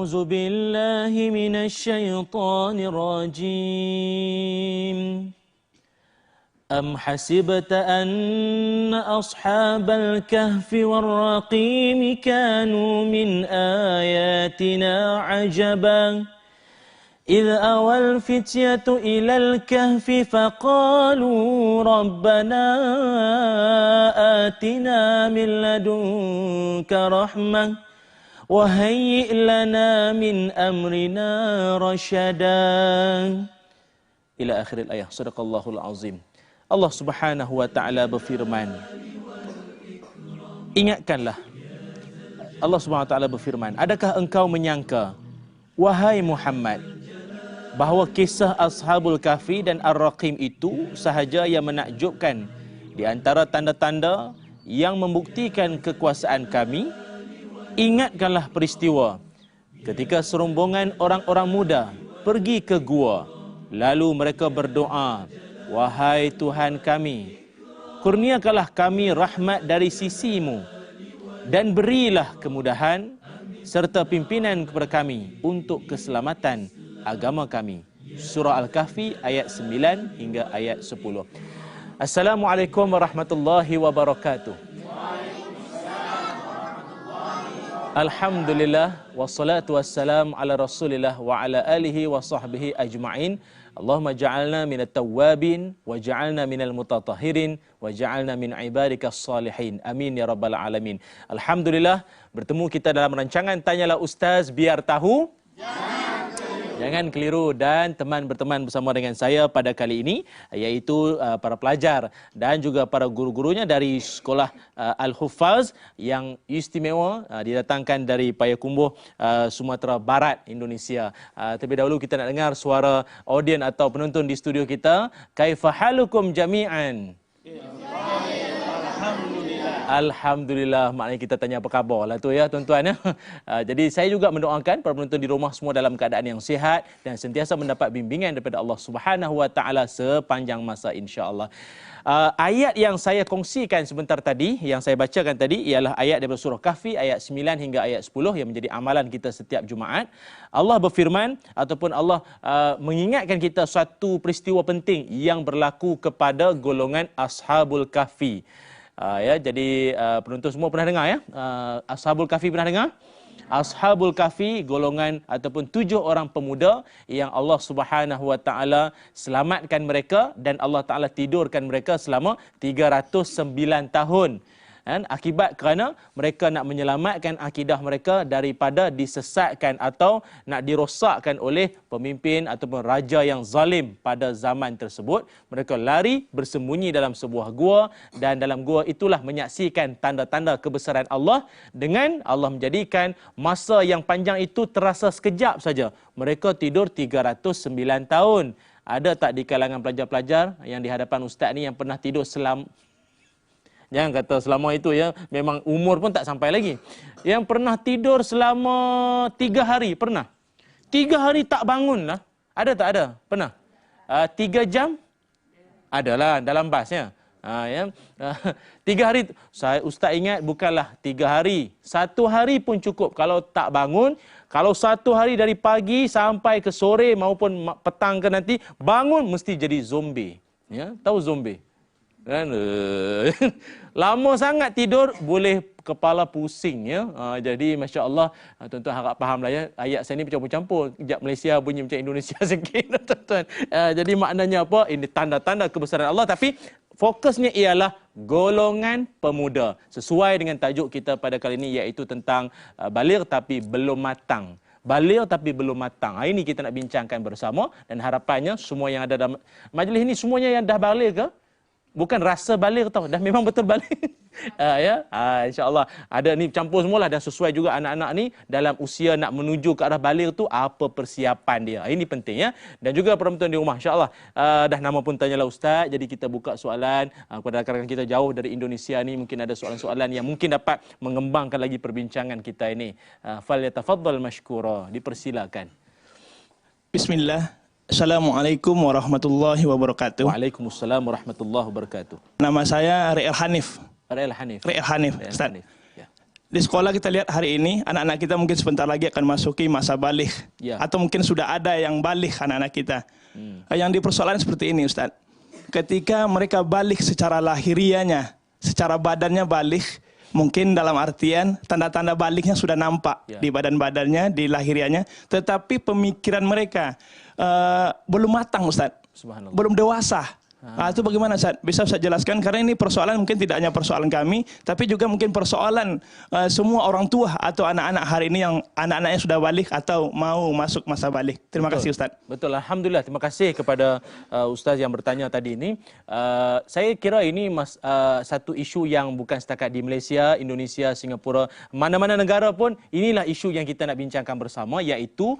أعوذ بالله من الشيطان الرجيم أم حسبت أن أصحاب الكهف والرقيم كانوا من آياتنا عجبا إذ أوى الفتية إلى الكهف فقالوا ربنا آتنا من لدنك رحمة وهيئ لنا من أمرنا رشدا إلى آخر الآية. Sadaqallahul Azim. Allah Subhanahu wa taala berfirman, ingatkanlah, Allah Subhanahu wa taala berfirman, adakah engkau menyangka, wahai Muhammad, bahawa kisah Ashabul Kahfi dan Ar-Raqim itu sahaja yang menakjubkan di antara tanda-tanda yang membuktikan kekuasaan kami? Ingatkanlah peristiwa ketika serombongan orang-orang muda pergi ke gua, lalu mereka berdoa, wahai Tuhan kami, kurniakanlah kami rahmat dari sisimu dan berilah kemudahan serta pimpinan kepada kami untuk keselamatan agama kami. Surah Al-Kahfi ayat 9 hingga ayat 10. Assalamualaikum warahmatullahi wabarakatuh. Alhamdulillah wassalatu wassalam ala Rasulillah wa ala alihi wa sahbihi ajma'in. Allahumma ja'alna minat tawwabin wa ja'alna minal mutatahhirin wa ja'alna min ibadikas salihin. Amin ya rabbal alamin. Alhamdulillah, bertemu kita dalam rancangan Tanyalah Ustaz Biar Tahu. Jangan keliru, dan teman berteman bersama dengan saya pada kali ini iaitu para pelajar dan juga para guru-gurunya dari sekolah Al-Huffaz yang istimewa didatangkan dari Payakumbuh, Sumatera Barat, Indonesia. Terlebih dahulu kita nak dengar suara audien atau penonton di studio kita. Kaifa halukum jami'an? Alhamdulillah, maknanya kita tanya apa khabar lah tu ya tuan-tuan ya. Jadi saya juga mendoakan para penonton di rumah semua dalam keadaan yang sihat dan sentiasa mendapat bimbingan daripada Allah Subhanahu wa taala sepanjang masa insya-Allah. Ayat yang saya kongsikan sebentar tadi, yang saya bacakan tadi ialah ayat daripada surah Kahfi ayat 9 hingga ayat 10 yang menjadi amalan kita setiap Jumaat. Allah berfirman ataupun Allah mengingatkan kita suatu peristiwa penting yang berlaku kepada golongan Ashabul Kahfi. Ya, jadi penonton semua pernah dengar ya? Ashabul Kahfi pernah dengar? Ashabul Kahfi golongan ataupun 7 orang pemuda yang Allah Subhanahu wa taala selamatkan mereka dan Allah taala tidurkan mereka selama 309 tahun. Dan akibat kerana mereka nak menyelamatkan akidah mereka daripada disesatkan atau nak dirosakkan oleh pemimpin ataupun raja yang zalim pada zaman tersebut. Mereka lari bersembunyi dalam sebuah gua dan dalam gua itulah menyaksikan tanda-tanda kebesaran Allah dengan Allah menjadikan masa yang panjang itu terasa sekejap saja. Mereka tidur 309 tahun. Ada tak di kalangan pelajar-pelajar yang di hadapan ustaz ni yang pernah tidur selama, jangan kata selama itu ya, memang umur pun tak sampai lagi. Yang pernah tidur selama 3 hari, pernah? 3 hari tak bangun lah. Ada tak ada? Pernah? 3 jam? Adalah dalam basnya. Ya. 3 hari, ustaz ingat bukanlah 3 hari. 1 hari pun cukup kalau tak bangun. Kalau 1 hari dari pagi sampai ke sore maupun petang ke nanti, bangun mesti jadi zombie. Ya, tahu zombie? Kan lama sangat tidur boleh kepala pusing ya. Jadi masya-Allah, tuan-tuan harap fahamlah ya, ayat saya ni bercampur-campur, kejap Malaysia bunyi macam Indonesia sikit tuan-tuan. Jadi maknanya apa? Ini tanda-tanda kebesaran Allah, tapi fokusnya ialah golongan pemuda. Sesuai dengan tajuk kita pada kali ini iaitu tentang baligh tapi belum matang. Baligh tapi belum matang. Hari ini kita nak bincangkan bersama dan harapannya semua yang ada dalam majlis ini semuanya yang dah baligh ke? Bukan rasa baligh tau, dah memang betul baligh. Ya, insya-Allah ada ni campur semualah dan sesuai juga anak-anak ni dalam usia nak menuju ke arah baligh tu apa persiapan dia. Ini penting ya. Dan juga penonton di rumah insya-Allah dah nama pun Tanyalah Ustaz. Jadi kita buka soalan kepada rakan-rakan kita jauh dari Indonesia ni, mungkin ada soalan-soalan yang mungkin dapat mengembangkan lagi perbincangan kita ini. Falyatafaddal mashkura. Dipersilakan. Bismillah. Assalamualaikum warahmatullahi wabarakatuh. Waalaikumsalam warahmatullahi wabarakatuh. Nama saya Ri'el Hanif. Ri'el Hanif. Ri'el Hanif, Ustaz. Ya. di sekolah kita lihat hari ini, anak-anak kita mungkin sebentar lagi akan masuki masa balik. Ya. Atau mungkin sudah ada yang balik anak-anak kita. Yang dipersoalan seperti ini Ustaz. Ketika mereka balik secara lahirianya, secara badannya balik, mungkin dalam artian tanda-tanda baliknya sudah nampak di badan-badannya, di lahirianya. Tetapi pemikiran mereka belum matang Ustaz. Subhanallah. Belum dewasa. Itu bagaimana Ustaz? Bisa Ustaz jelaskan? Karena ini persoalan mungkin tidak hanya persoalan kami, tapi juga mungkin persoalan semua orang tua atau anak-anak hari ini yang anak-anaknya sudah balik atau mau masuk masa balik. Terima kasih Ustaz. Betul, Alhamdulillah. Terima kasih kepada Ustaz yang bertanya tadi ini. Saya kira ini satu isu yang bukan setakat di Malaysia, Indonesia, Singapura, mana-mana negara pun, inilah isu yang kita nak bincangkan bersama, iaitu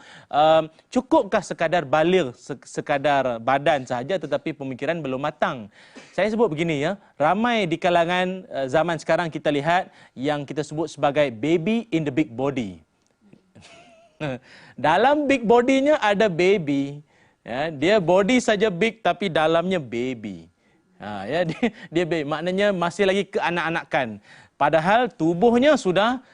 cukupkah sekadar balik, sekadar badan sahaja tetapi pemikiran belum matang. Saya sebut begini ya, ramai di kalangan zaman sekarang kita lihat yang kita sebut sebagai baby in the big body. Dalam big body-nya ada baby. Ya, dia body saja big tapi dalamnya baby. Ya, dia baby, maknanya masih lagi keanak-anakan. Padahal tubuhnya sudah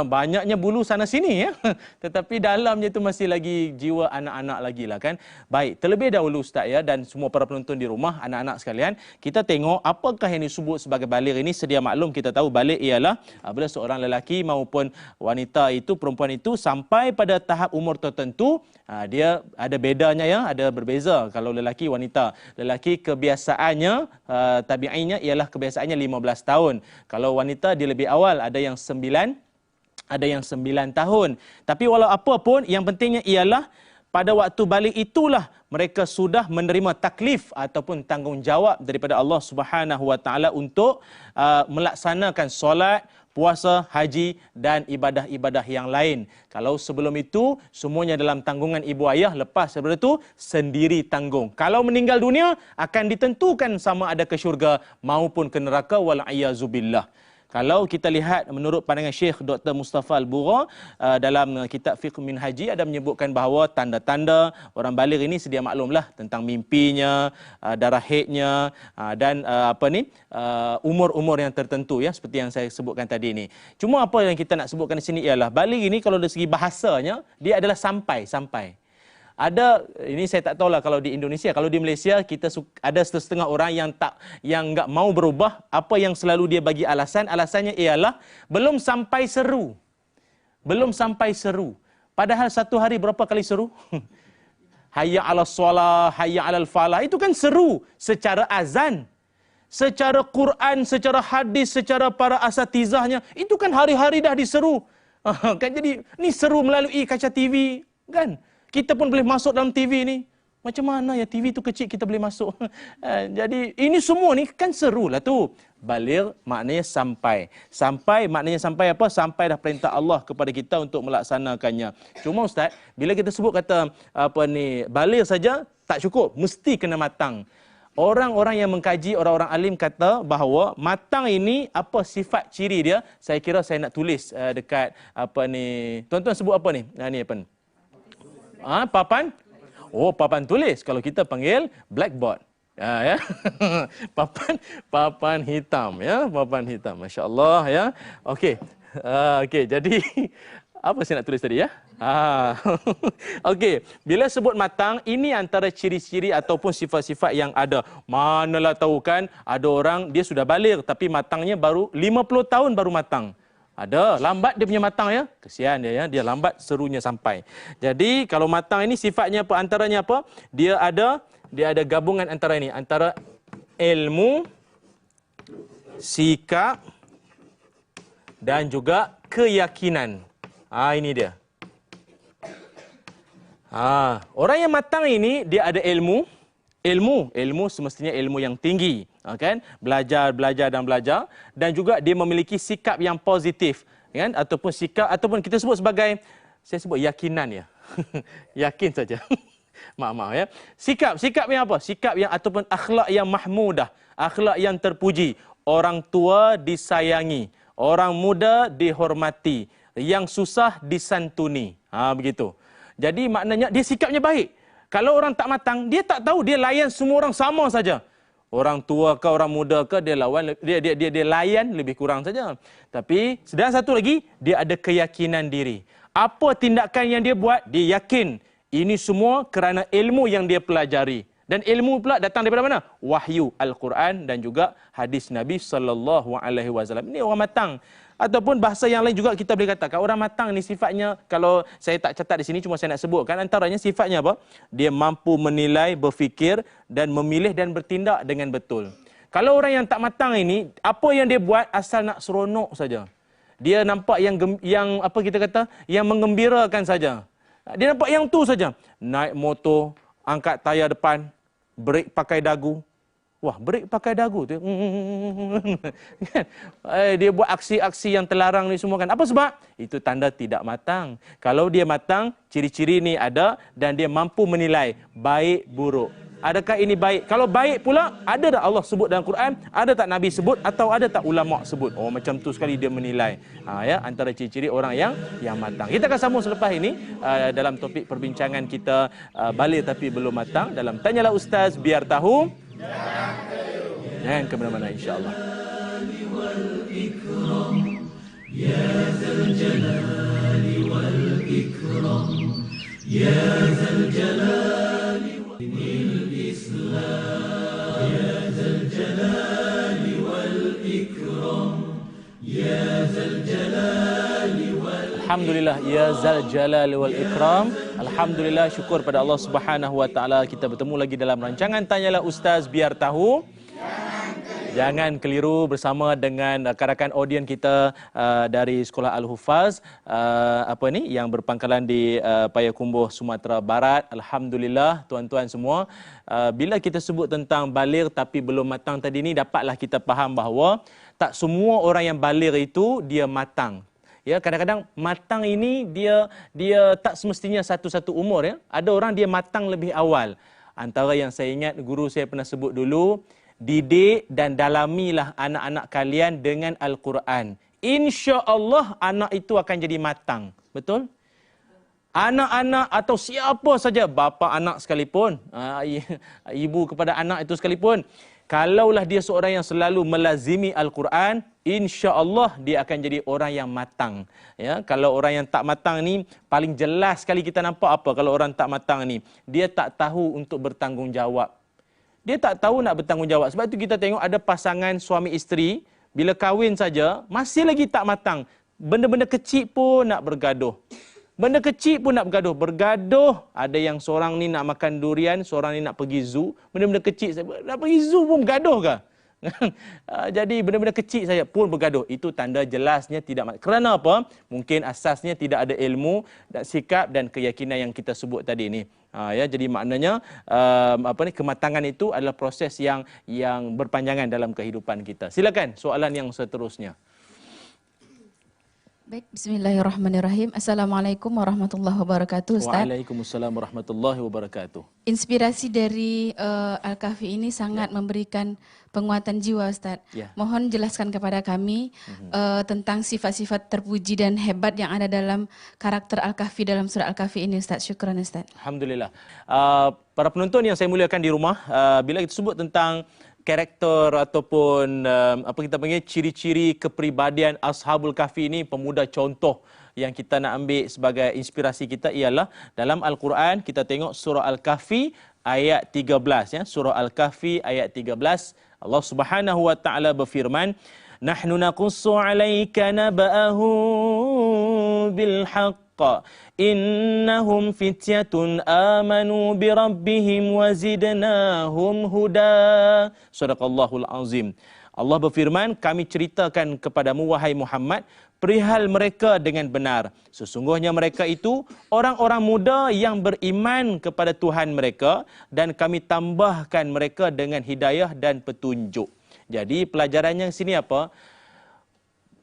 banyaknya bulu sana sini ya. Tetapi dalamnya itu masih lagi jiwa anak-anak lagi lah kan. Baik, terlebih dahulu Ustaz ya dan semua para penonton di rumah, anak-anak sekalian, kita tengok apakah yang disebut sebagai balik ini. Sedia maklum kita tahu balik ialah bila seorang lelaki maupun wanita itu, perempuan itu sampai pada tahap umur tertentu, dia ada bedanya ya, ada berbeza kalau lelaki wanita. Lelaki kebiasaannya tabi'inya ialah kebiasaannya 15 tahun. Kalau wanita dia lebih awal, ada yang 9 tahun. Tapi walau apa pun, yang pentingnya ialah pada waktu balik itulah mereka sudah menerima taklif ataupun tanggungjawab daripada Allah Subhanahu Wa Taala untuk melaksanakan solat, puasa, haji dan ibadah-ibadah yang lain. Kalau sebelum itu semuanya dalam tanggungan ibu ayah, lepas daripada itu sendiri tanggung. Kalau meninggal dunia akan ditentukan sama ada ke syurga maupun ke neraka, wal iazubillah. Kalau kita lihat menurut pandangan Syekh Dr. Mustafa Al-Bura dalam kitab Fiqh Min Haji ada menyebutkan bahawa tanda-tanda orang balik ini sedia maklumlah tentang mimpinya, darah haidnya dan umur-umur yang tertentu ya seperti yang saya sebutkan tadi ini. Cuma apa yang kita nak sebutkan di sini ialah balik ini kalau dari segi bahasanya dia adalah sampai. Ada, ini saya tak tahulah kalau di Indonesia, kalau di Malaysia kita ada setengah orang yang enggak mau berubah. Apa yang selalu dia bagi alasannya ialah belum sampai seru. Padahal satu hari berapa kali seru? Hayya 'alas shalah, hayya 'alal falah, itu kan seru secara azan. Secara Quran, secara hadis, secara para asatizahnya, itu kan hari-hari dah diseru. Kan jadi ni seru melalui kaca TV, kan? Kita pun boleh masuk dalam TV ni. Macam mana ya TV tu kecil kita boleh masuk. Jadi ini semua ni kan seru lah tu. Baligh maknanya sampai. Sampai maknanya sampai apa? Sampai dah perintah Allah kepada kita untuk melaksanakannya. Cuma Ustaz, bila kita sebut kata baligh saja tak cukup, mesti kena matang. Orang-orang yang mengkaji, orang-orang alim kata bahawa matang ini apa sifat ciri dia? Saya kira saya nak tulis dekat tuan-tuan sebut apa ni? Ni apa ni? Papan? Oh, papan tulis. Kalau kita panggil blackboard. Ya. Papan hitam ya, papan hitam. Masya-Allah ya. Okey. Jadi apa saya nak tulis tadi ya? Okey, bila sebut matang, ini antara ciri-ciri ataupun sifat-sifat yang ada. Manalah tahu kan, ada orang dia sudah balik tapi matangnya baru 50 tahun baru matang. Ada, lambat dia punya matang ya. Kesian dia ya, dia lambat serunya sampai. Jadi kalau matang ini sifatnya apa? Antaranya apa? Dia ada gabungan antara ini, antara ilmu, sikap dan juga keyakinan. Ini dia. Orang yang matang ini dia ada ilmu semestinya ilmu yang tinggi. Kan, belajar dan juga dia memiliki sikap yang positif kan, ataupun sikap ataupun kita sebut sebagai, saya sebut yakinan ya. Yakin saja. maaf ya. Sikap yang apa? Sikap yang ataupun akhlak yang mahmudah, akhlak yang terpuji. Orang tua disayangi, orang muda dihormati, yang susah disantuni. Begitu. Jadi maknanya dia sikapnya baik. Kalau orang tak matang, dia tak tahu, dia layan semua orang sama saja. Orang tua ke orang muda ke dia lawan, dia layan lebih kurang saja. Tapi sedang satu lagi, dia ada keyakinan diri. Apa tindakan yang dia buat, dia yakin ini semua kerana ilmu yang dia pelajari. Dan ilmu pula datang daripada mana? Wahyu Al-Quran dan juga hadis Nabi sallallahu alaihi wasallam. Ini orang matang. Ataupun bahasa yang lain juga kita boleh katakan orang matang ni sifatnya, kalau saya tak catat di sini cuma saya nak sebutkan, antaranya sifatnya apa? Dia mampu menilai, berfikir dan memilih dan bertindak dengan betul. Kalau orang yang tak matang ini, apa yang dia buat asal nak seronok saja. Dia nampak yang apa kita kata, yang menggembirakan saja. Dia nampak yang tu saja. Naik motor, angkat tayar depan, brake pakai dagu. Wah, brake pakai dagu tu. Kan? Dia buat aksi-aksi yang terlarang ni semua kan. Apa sebab? Itu tanda tidak matang. Kalau dia matang, ciri-ciri ni ada dan dia mampu menilai baik buruk. Adakah ini baik? Kalau baik pula, ada tak Allah sebut dalam Quran? Ada tak Nabi sebut? Atau ada tak ulama sebut? Oh, macam tu sekali dia menilai. Ya, antara ciri-ciri orang yang matang. Kita akan sambung selepas ini dalam topik perbincangan kita balik tapi belum matang dalam Tanyalah Ustaz Biar Tahu. Jangan ke mana-mana, insya-Allah. Ya Zal Jalali wal Ikram, Ya Zal Jalali wal Islam, Ya Zal Jalali wal Ikram, Ya Zal Jalali wal Alhamdulillah, Ya Zal Jalali wal Ikram. Alhamdulillah, syukur pada Allah Subhanahu wa taala kita bertemu lagi dalam rancangan Tanyalah Ustaz Biar Tahu. Jangan keliru bersama dengan rakan-rakan audien kita dari Sekolah Al-Hufaz yang berpangkalan di Payakumbuh, Sumatera Barat. Alhamdulillah tuan-tuan semua, bila kita sebut tentang baligh tapi belum matang tadi ni, dapatlah kita faham bahawa tak semua orang yang baligh itu dia matang. Ya, kadang-kadang matang ini dia tak semestinya satu-satu umur ya. Ada orang dia matang lebih awal. Antara yang saya ingat guru saya pernah sebut dulu, didik dan dalamilah anak-anak kalian dengan Al-Quran. Insya-Allah anak itu akan jadi matang. Betul? Anak-anak atau siapa saja, bapa anak sekalipun, ibu kepada anak itu sekalipun, kalaulah dia seorang yang selalu melazimi Al-Quran, insya-Allah dia akan jadi orang yang matang. Ya, kalau orang yang tak matang ni, paling jelas sekali kita nampak apa kalau orang tak matang ni, dia tak tahu untuk bertanggungjawab. Dia tak tahu nak bertanggungjawab. Sebab itu kita tengok ada pasangan suami isteri, bila kahwin saja, masih lagi tak matang. Benda-benda kecil pun nak bergaduh. Benda kecil pun nak bergaduh. Bergaduh, ada yang seorang ni nak makan durian, seorang ni nak pergi zoo. Benda-benda kecil, nak pergi zoo pun bergaduh ke? Jadi benda-benda kecil saja pun bergaduh. Itu tanda jelasnya tidak matang. Kerana apa? Mungkin asasnya tidak ada ilmu dan sikap dan keyakinan yang kita sebut tadi ni. Ya, jadi maknanya kematangan itu adalah proses yang berpanjangan dalam kehidupan kita. Silakan soalan yang seterusnya. Baik, bismillahirrahmanirrahim. Assalamualaikum warahmatullahi wabarakatuh, Ustaz. Waalaikumsalam warahmatullahi wabarakatuh. Inspirasi dari Al-Kahfi ini sangat memberikan penguatan jiwa, Ustaz. Ya. Mohon jelaskan kepada kami tentang sifat-sifat terpuji dan hebat yang ada dalam karakter Al-Kahfi dalam surah Al-Kahfi ini, Ustaz. Syukran, Ustaz. Alhamdulillah. Para penonton yang saya muliakan di rumah, bila kita sebut tentang karakter ataupun kita panggil ciri-ciri kepribadian Ashabul Kahfi ini, pemuda contoh yang kita nak ambil sebagai inspirasi kita ialah dalam Al-Quran. Kita tengok surah Al-Kahfi ayat 13 ya. Surah Al-Kahfi ayat 13, Allah Subhanahu wa taala berfirman, "Nahnu naqussu 'alaika naba'ahu bil haqq innahum fityatun amanu bi rabbihim wazidnahum huda." Sadaqallahul azim. Allah berfirman, kami ceritakan kepadamu wahai Muhammad perihal mereka dengan benar. Sesungguhnya mereka itu orang-orang muda yang beriman kepada Tuhan mereka dan kami tambahkan mereka dengan hidayah dan petunjuk. Jadi pelajarannya di sini apa?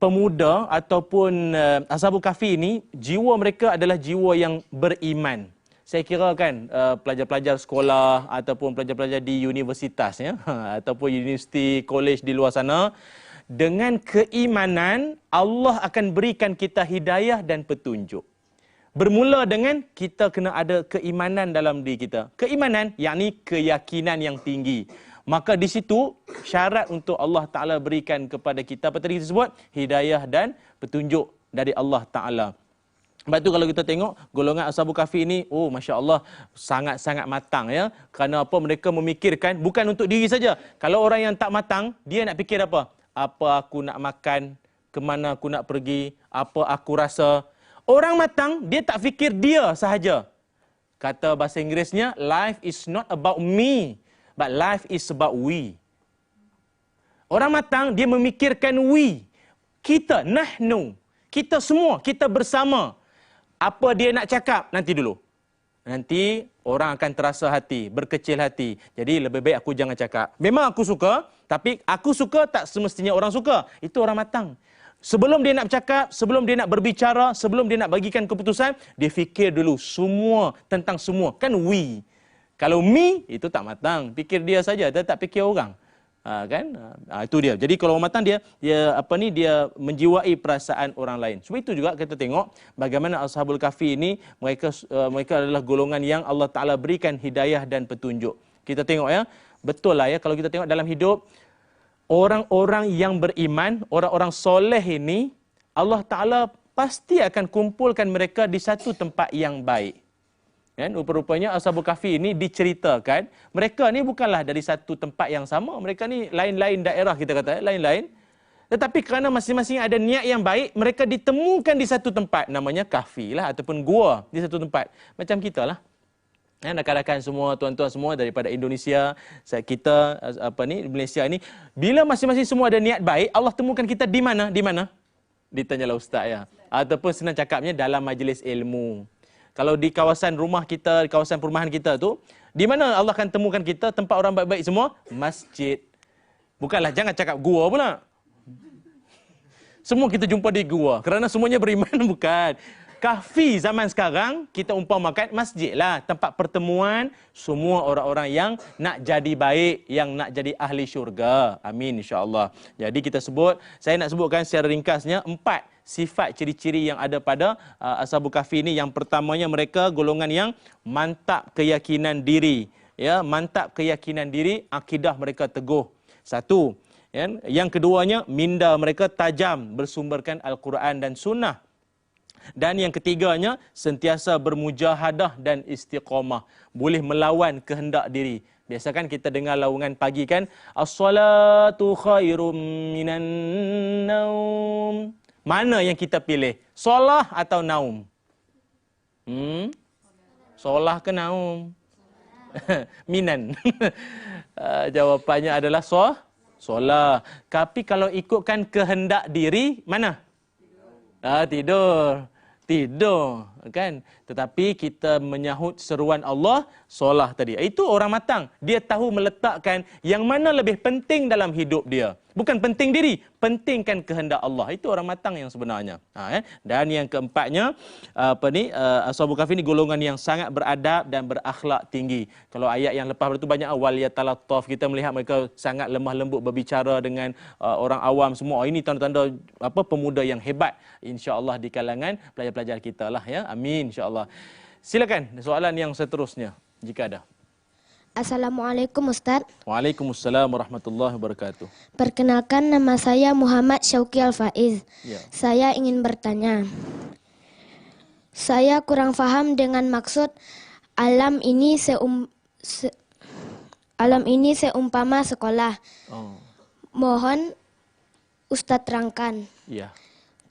Pemuda ataupun Ashabul Kahfi ini, jiwa mereka adalah jiwa yang beriman. Saya kira kan pelajar-pelajar sekolah ataupun pelajar-pelajar di universitas ya, ataupun universiti, college di luar sana, dengan keimanan Allah akan berikan kita hidayah dan petunjuk. Bermula dengan kita kena ada keimanan dalam diri kita. Keimanan yakni keyakinan yang tinggi. Maka di situ syarat untuk Allah Ta'ala berikan kepada kita, apa tadi kita sebut? Hidayah dan petunjuk dari Allah Ta'ala. Sebab tu kalau kita tengok golongan Ashabul Kahfi ini, oh Masya Allah, sangat-sangat matang ya. Kerana apa? Mereka memikirkan bukan untuk diri saja. Kalau orang yang tak matang, dia nak fikir apa? Apa aku nak makan? Kemana aku nak pergi? Apa aku rasa? Orang matang, dia tak fikir dia sahaja. Kata bahasa Inggerisnya, life is not about me, but life is about we. Orang matang, dia memikirkan we. Kita, nahnu. Kita semua, kita bersama. Apa dia nak cakap, nanti dulu. Nanti orang akan terasa hati, berkecil hati. Jadi lebih baik aku jangan cakap. Memang aku suka, tapi aku suka tak semestinya orang suka. Itu orang matang. Sebelum dia nak bercakap, sebelum dia nak berbicara, sebelum dia nak bagikan keputusan, dia fikir dulu semua tentang semua. Kan we. Kalau me, itu tak matang. Fikir dia saja, dia tak fikir orang. Kan? Itu dia. Jadi kalau orang matang dia menjiwai perasaan orang lain. Sebab itu juga kita tengok bagaimana Ashabul Kahfi ini mereka adalah golongan yang Allah Taala berikan hidayah dan petunjuk. Kita tengok ya, betul lah ya kalau kita tengok dalam hidup orang-orang yang beriman, orang-orang soleh ini Allah Taala pasti akan kumpulkan mereka di satu tempat yang baik. Kan, rupa-rupanya Ashabul Kahfi ini diceritakan, mereka ni bukanlah dari satu tempat yang sama, mereka ni lain-lain daerah, kita kata, lain-lain. Tetapi kerana masing-masing ada niat yang baik, mereka ditemukan di satu tempat, namanya kahfi lah, ataupun gua di satu tempat. Macam kita lah. Rakan-rakan semua, tuan-tuan semua daripada Indonesia, kita Malaysia ini, bila masing-masing semua ada niat baik, Allah temukan kita di mana? Di mana? Ditanyalah ustaz ya. Ataupun senang cakapnya dalam majlis ilmu. Kalau di kawasan rumah kita, di kawasan perumahan kita tu, di mana Allah akan temukan kita, tempat orang baik-baik semua? Masjid. Bukanlah, jangan cakap gua pula. Semua kita jumpa di gua. Kerana semuanya beriman, bukan. Kahfi zaman sekarang, kita umpamakan masjid lah. Tempat pertemuan semua orang-orang yang nak jadi baik, yang nak jadi ahli syurga. Amin insya-Allah. Jadi kita sebut, saya nak sebutkan secara ringkasnya 4 sifat ciri-ciri yang ada pada Ashabul Kahfi ini. Yang pertamanya mereka golongan yang mantap keyakinan diri. Ya, mantap keyakinan diri, akidah mereka teguh. Satu. Ya. Yang keduanya, minda mereka tajam, bersumberkan Al-Quran dan Sunnah. Dan yang ketiganya, sentiasa bermujahadah dan istiqamah. Boleh melawan kehendak diri. Biasa kan kita dengar laungan pagi kan, as-salatu khairum minan naum. Mana yang kita pilih? Solah atau naum? Solah ke naum? Minan. Jawapannya adalah solah. Tapi kalau ikutkan kehendak diri, mana? Tidur. Tidur, kan? Tetapi kita menyahut seruan Allah, solah tadi. Itu orang matang. Dia tahu meletakkan yang mana lebih penting dalam hidup dia. Bukan penting diri, pentingkan kehendak Allah. Itu orang matang yang sebenarnya. Dan yang keempatnya, Ashabul Kahfi ini golongan yang sangat beradab dan berakhlak tinggi. Kalau ayat yang lepas itu banyak wal yatalattaf, kita melihat mereka sangat lemah lembut berbicara dengan orang awam semua. Ini tanda-tanda pemuda yang hebat insya-Allah di kalangan pelajar-pelajar kita lah ya. Amin insya-Allah. Silakan soalan yang seterusnya jika ada. Assalamualaikum Ustaz. Waalaikumsalam warahmatullahi wabarakatuh. Perkenalkan, nama saya Muhammad Syauqi Al-Faiz. Ya. Saya ingin bertanya. Saya kurang faham dengan maksud alam ini seumpama sekolah. Mohon Ustaz terangkan. Ya.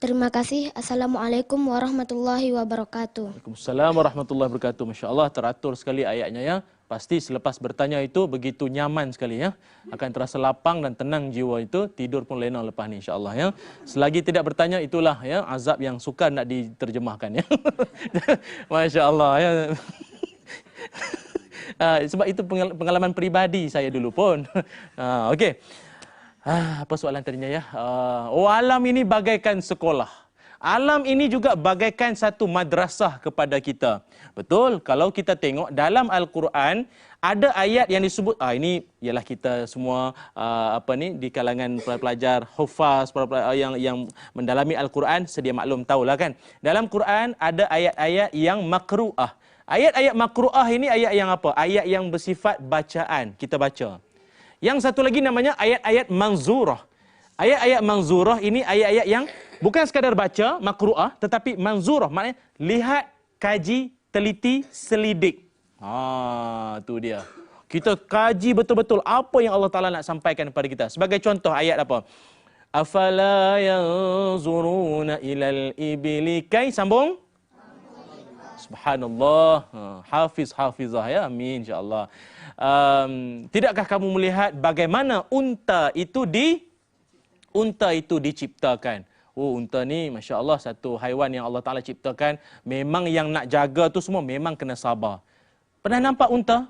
Terima kasih. Assalamualaikum warahmatullahi wabarakatuh. Waalaikumsalam warahmatullahi wabarakatuh. Masya Allah, teratur sekali ayatnya ya. Pasti selepas bertanya itu begitu nyaman sekali ya. Akan terasa lapang dan tenang jiwa itu. Tidur pun lena lepas ni insya-Allah ya. Selagi tidak bertanya, itulah ya azab yang sukar nak diterjemahkan ya. Masya Allah ya. Sebab itu pengalaman peribadi saya dulu pun. Okey. Apa soalan tadinya ya? Alam ini bagaikan sekolah. Alam ini juga bagaikan satu madrasah kepada kita. Betul, kalau kita tengok dalam Al-Quran, ada ayat yang disebut, ini ialah kita semua di kalangan pelajar hufaz, yang mendalami Al-Quran, sedia maklum tahulah kan. Dalam Quran ada ayat-ayat yang makru'ah. Ayat-ayat makru'ah ini ayat yang apa? Ayat yang bersifat bacaan, kita baca. Yang satu lagi namanya ayat-ayat manzurah. Ayat-ayat manzurah ini ayat-ayat yang bukan sekadar baca, makru'ah, tetapi manzurah. Maknanya lihat, kaji, teliti, selidik. Tu dia. Kita kaji betul-betul apa yang Allah Ta'ala nak sampaikan kepada kita. Sebagai contoh ayat apa? Afala yanzuruna ilal ibili kai. Sambung. Subhanallah. Hafizah ya. Amin insyaAllah. Tidakkah kamu melihat bagaimana unta itu diciptakan? Unta ni Masya Allah satu haiwan yang Allah Ta'ala ciptakan. Memang yang nak jaga tu semua memang kena sabar. Pernah nampak unta?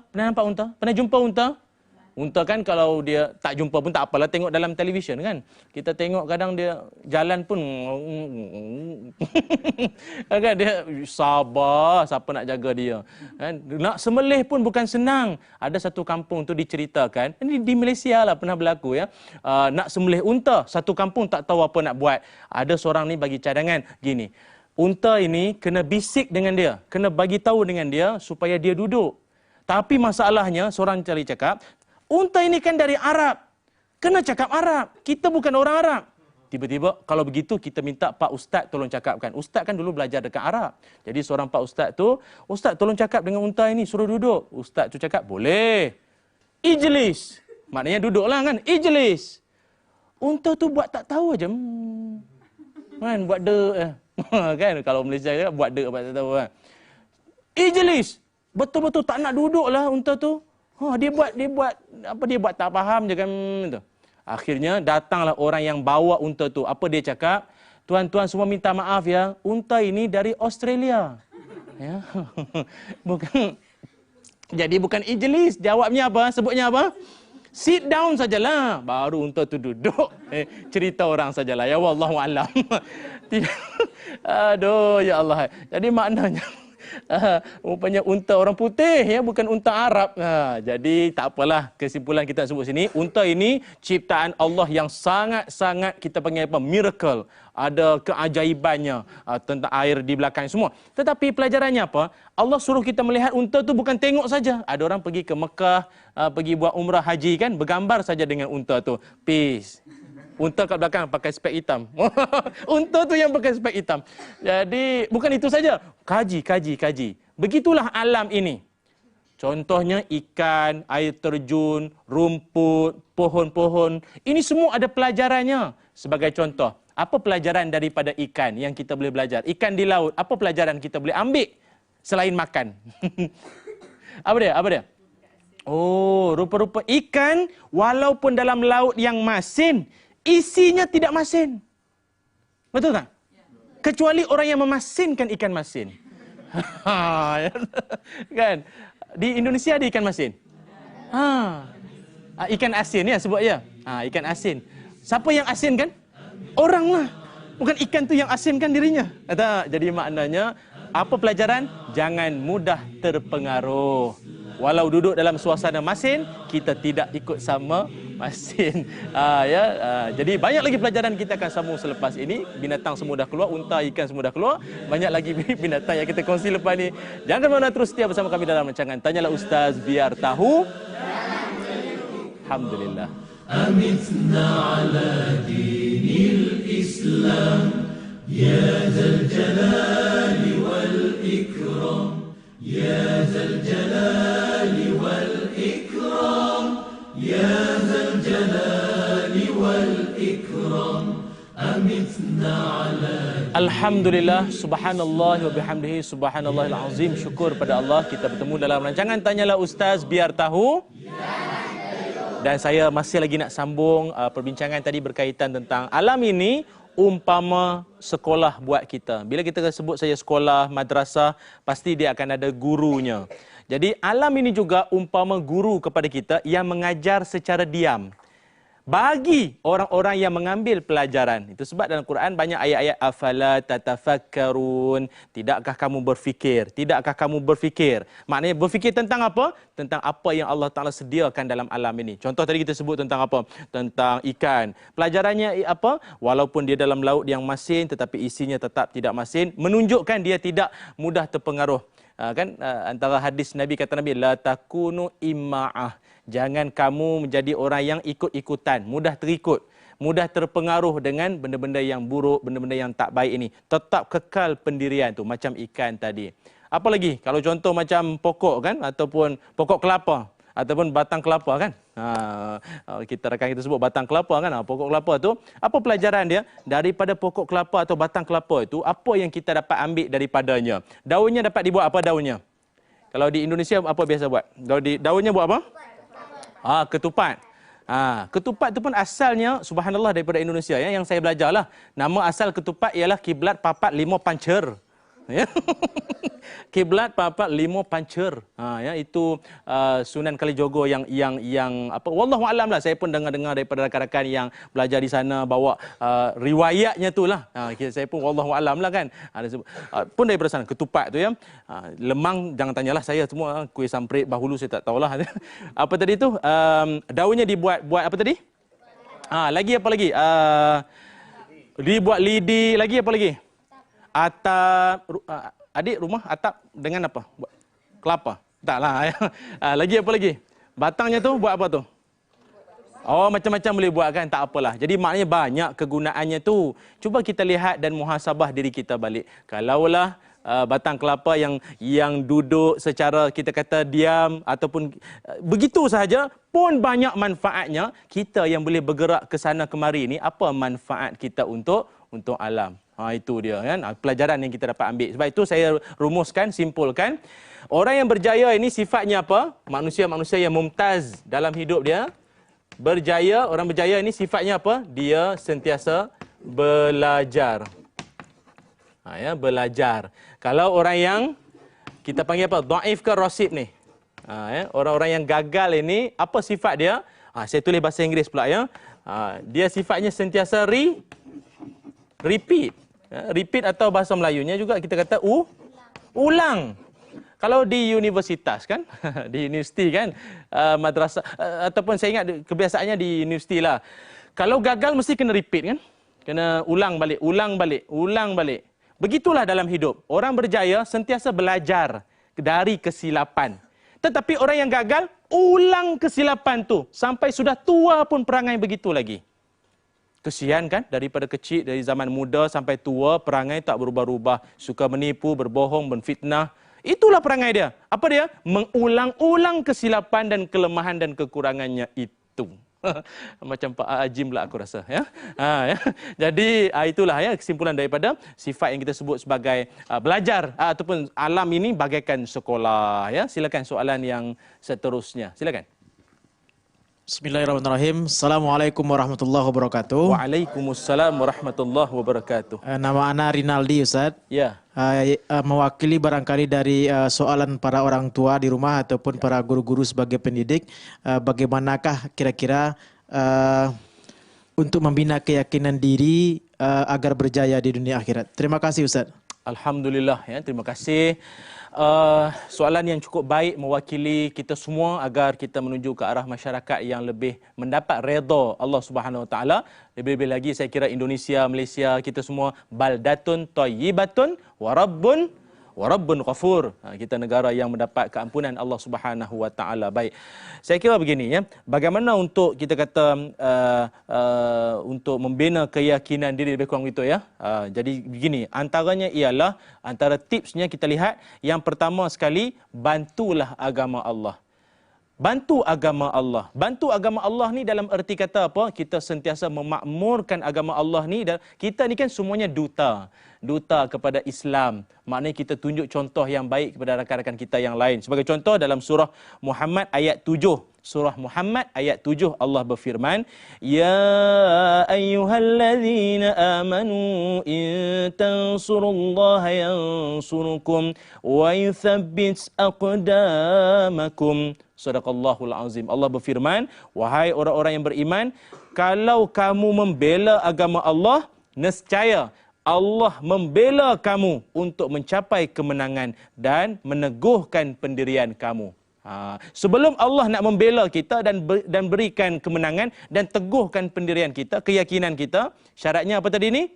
Pernah jumpa unta? Unta kan kalau dia tak jumpa pun tak apalah, tengok dalam televisyen kan. Kita tengok kadang dia jalan pun kan dia sabar, siapa nak jaga dia. Kan? Nak sembelih pun bukan senang. Ada satu kampung tu diceritakan, ini di Malaysia lah pernah berlaku ya. Nak sembelih unta, satu kampung tak tahu apa nak buat. Ada seorang ni bagi cadangan gini. Unta ini kena bisik dengan dia, kena bagi tahu dengan dia supaya dia duduk. Tapi masalahnya seorang cari cakap, unta ini kan dari Arab. Kena cakap Arab. Kita bukan orang Arab. Tiba-tiba kalau begitu kita minta Pak Ustaz tolong cakapkan. Ustaz kan dulu belajar dekat Arab. Jadi seorang Pak Ustaz tu, Ustaz tolong cakap dengan unta ini, suruh duduk. Ustaz tu cakap, boleh. Ijlis. Maknanya duduklah kan. Ijlis. Unta tu buat tak tahu aja. Kan buat kan kalau Malaysia buat buat tak tahu kan. Ijlis. Betul-betul tak nak duduklah unta tu. Dia buat tak faham je kan tu. Akhirnya datanglah orang yang bawa unta tu. Apa dia cakap? Tuan-tuan semua minta maaf ya. Unta ini dari Australia. Ya. Bukan ijlis. Jawabnya apa? Sebutnya apa? Sit down sajalah. Baru unta tu duduk. Cerita orang sajalah. Ya wallahu alam. Aduh ya Allah. Jadi maknanya rupanya unta orang putih ya, bukan unta Arab. Jadi tak apalah, kesimpulan kita sebut sini, unta ini ciptaan Allah yang sangat-sangat kita panggil apa? Miracle. Ada keajaibannya tentang air di belakang semua. Tetapi pelajarannya apa? Allah suruh kita melihat unta tu bukan tengok saja. Ada orang pergi ke Mekah, pergi buat umrah haji kan, bergambar saja dengan unta tu. Peace. Unta kat belakang pakai spek hitam. Unta tu yang pakai spek hitam. Jadi bukan itu saja. Kaji. Begitulah alam ini. Contohnya ikan, air terjun, rumput, pohon-pohon. Ini semua ada pelajarannya. Sebagai contoh, apa pelajaran daripada ikan yang kita boleh belajar? Ikan di laut, apa pelajaran kita boleh ambil selain makan? Apa dia? Rupa-rupa ikan walaupun dalam laut yang masin, isinya tidak masin. Betul tak? Kecuali orang yang memasinkan ikan masin. Kan? Di Indonesia ada ikan masin? Ikan asin ya sebut ya. Ikan asin. Siapa yang asin kan? Orang lah. Bukan ikan tu yang asinkan dirinya. Jadi maknanya apa pelajaran? Jangan mudah terpengaruh. Walau duduk dalam suasana masin, kita tidak ikut sama masin. Jadi banyak lagi pelajaran kita akan sambung selepas ini. Binatang semua dah keluar, unta, ikan semua dah keluar. Banyak lagi binatang yang kita kongsi lepas ni. Jangan mana terus setia bersama kami dalam rancangan Tanyalah Ustaz Biar Tahu. Alhamdulillah. Amitna ala dinil Islam ya zal jalali wal ikram. Ya Zal Jalali wal Ikram, Ya Zal Jalali wal Ikram, amitna ala. Alhamdulillah, subhanallah wa bihamdihi, subhanallahil azim. Syukur pada Allah kita bertemu dalam rancangan Tanyalah Ustaz Biar Tahu. Dan saya masih lagi nak sambung perbincangan tadi berkaitan tentang alam ini umpama sekolah buat kita. Bila kita sebut saja sekolah, madrasah, pasti dia akan ada gurunya. Jadi alam ini juga umpama guru kepada kita yang mengajar secara diam. Bagi orang-orang yang mengambil pelajaran. Itu sebab dalam Quran banyak ayat-ayat afala tatafakkarun. Tidakkah kamu berfikir? Tidakkah kamu berfikir? Maknanya berfikir tentang apa? Tentang apa yang Allah Ta'ala sediakan dalam alam ini. Contoh tadi kita sebut tentang apa? Tentang ikan. Pelajarannya apa? Walaupun dia dalam laut yang masin tetapi isinya tetap tidak masin. Menunjukkan dia tidak mudah terpengaruh Antara hadis Nabi, kata Nabi, la takunu imma'ah. Jangan kamu menjadi orang yang ikut-ikutan, mudah terikut, mudah terpengaruh dengan benda-benda yang buruk, benda-benda yang tak baik ini. Tetap kekal pendirian tu, macam ikan tadi. Apa lagi? Kalau contoh macam pokok kan, ataupun pokok kelapa, ataupun batang kelapa kan. Kita sebut batang kelapa kan. Pokok kelapa tu, apa pelajaran dia? Daripada pokok kelapa atau batang kelapa itu, apa yang kita dapat ambil daripadanya? Daunnya dapat dibuat apa daunnya? Kalau di Indonesia apa biasa buat? Daunnya buat apa? Ketupat. Ketupat itu pun asalnya subhanallah daripada Indonesia ya, yang saya belajarlah. Nama asal ketupat ialah kiblat papat lima pancer. Ya. Kiblat papat lima pancer. Ya, itu Sunan Kalijogo yang apa, wallahu alam lah. Saya pun dengar daripada rakan-rakan yang belajar di sana bawa riwayatnya tu lah. Saya pun wallahu alam lah kan. Pun daripada sana ketupat tu ya. Lemang jangan tanyalah saya semua, kuih samprit bahulu saya tak tahulah. Apa tadi tu? Daunnya dibuat apa tadi? Lagi apa lagi? Dibuat lidi, lagi apa lagi? Atap, adik rumah atap dengan apa? Buat kelapa? Taklah. Lagi apa lagi? Batangnya tu buat apa tu? Macam-macam boleh buat kan? Tak apalah. Jadi maknanya banyak kegunaannya tu. Cuba kita lihat dan muhasabah diri kita balik. Kalaulah batang kelapa yang duduk secara kita kata diam ataupun begitu sahaja pun banyak manfaatnya, kita yang boleh bergerak ke sana kemari ni, apa manfaat kita untuk alam? Itu dia kan, pelajaran yang kita dapat ambil. Sebab itu saya rumuskan, simpulkan. Orang yang berjaya ini sifatnya apa? Manusia-manusia yang mumtaz dalam hidup dia. Berjaya, orang berjaya ini sifatnya apa? Dia sentiasa belajar. Belajar. Kalau orang yang kita panggil apa? Dhaif ke rasid ni. Orang-orang yang gagal ini, apa sifat dia? Saya tulis bahasa Inggeris pula ya. Dia sifatnya sentiasa repeat. Repeat atau bahasa Melayunya juga kita kata ulang. Kalau di universitas kan, di universiti kan, madrasah, ataupun saya ingat kebiasaannya di universiti lah. Kalau gagal mesti kena repeat kan. Kena ulang balik. Begitulah dalam hidup. Orang berjaya sentiasa belajar dari kesilapan. Tetapi orang yang gagal, ulang kesilapan tu. Sampai sudah tua pun perangai begitu lagi. Kesian kan, daripada kecil, dari zaman muda sampai tua, perangai tak berubah-ubah. Suka menipu, berbohong, menfitnah. Itulah perangai dia. Apa dia? Mengulang-ulang kesilapan dan kelemahan dan kekurangannya itu. Macam Pak Ajim lah aku rasa. Ya? Jadi itulah ya kesimpulan daripada sifat yang kita sebut sebagai belajar. Ataupun alam ini bagaikan sekolah. Ya? Silakan soalan yang seterusnya. Silakan. Bismillahirrahmanirrahim. Assalamualaikum warahmatullahi wabarakatuh. Waalaikumsalam warahmatullahi wabarakatuh. Nama ana Rinaldi, Ustaz. Ya. Mewakili barangkali dari soalan para orang tua di rumah ataupun para guru-guru sebagai pendidik, bagaimanakah kira-kira untuk membina keyakinan diri agar berjaya di dunia akhirat? Terima kasih, Ustaz. Alhamdulillah ya, terima kasih. Soalan yang cukup baik mewakili kita semua agar kita menuju ke arah masyarakat yang lebih mendapat redha Allah Subhanahu Wa Taala. Lebih-lebih lagi saya kira Indonesia, Malaysia, kita semua baldatun thayyibatun wa rabbun ghafur. Kita negara yang mendapat keampunan Allah Subhanahu Wa Taala. Baik. Saya kira begini ya, bagaimana untuk kita kata untuk membina keyakinan diri, lebih kurang itu ya. Jadi begini, antaranya ialah antara tipsnya kita lihat, yang pertama sekali, bantulah agama Allah. Bantu agama Allah. Bantu agama Allah ni dalam erti kata apa? Kita sentiasa memakmurkan agama Allah ni. Dan kita ni kan semuanya duta. Duta kepada Islam. Maknanya kita tunjuk contoh yang baik kepada rakan-rakan kita yang lain. Sebagai contoh dalam surah Muhammad ayat 7. Surah Muhammad ayat 7 Allah berfirman, Ya ayyuhalladzina amanu in tansurullaha yansurukum wa yuthabbit aqdamakum. Sadaqallahul azim. Allah berfirman, wahai orang-orang yang beriman, kalau kamu membela agama Allah, nescaya Allah membela kamu untuk mencapai kemenangan dan meneguhkan pendirian kamu. Sebelum Allah nak membela kita dan berikan kemenangan dan teguhkan pendirian kita, keyakinan kita, syaratnya apa tadi ni?